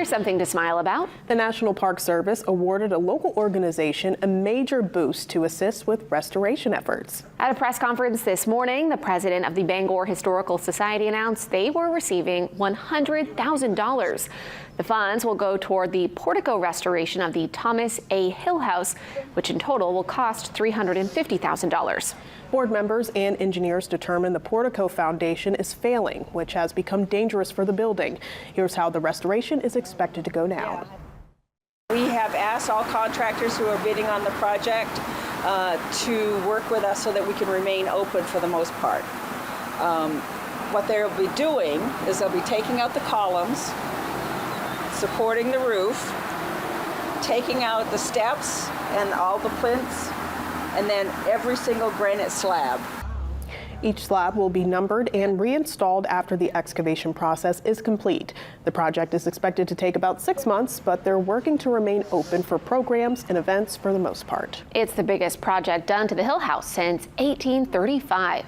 Here's something to smile about. The National Park Service awarded a local organization a major boost to assist with restoration efforts. At a press conference this morning, the president of the Bangor Historical Society announced they were receiving $100,000. The funds will go toward the portico restoration of the Thomas A. Hill House, which in total will cost $350,000. Board members and engineers determined the portico foundation is failing, which has become dangerous for the building. Here's how the restoration is expected to go now. We have asked all contractors who are bidding on the project to work with us so that we can remain open for the most part. What they'll be doing is they'll be taking out the columns, supporting the roof, taking out the steps and all the plinths, and then every single granite slab. Each slab will be numbered and reinstalled after the excavation process is complete. The project is expected to take about 6 months, but they're working to remain open for programs and events for the most part. It's the biggest project done to the Hill House since 1835.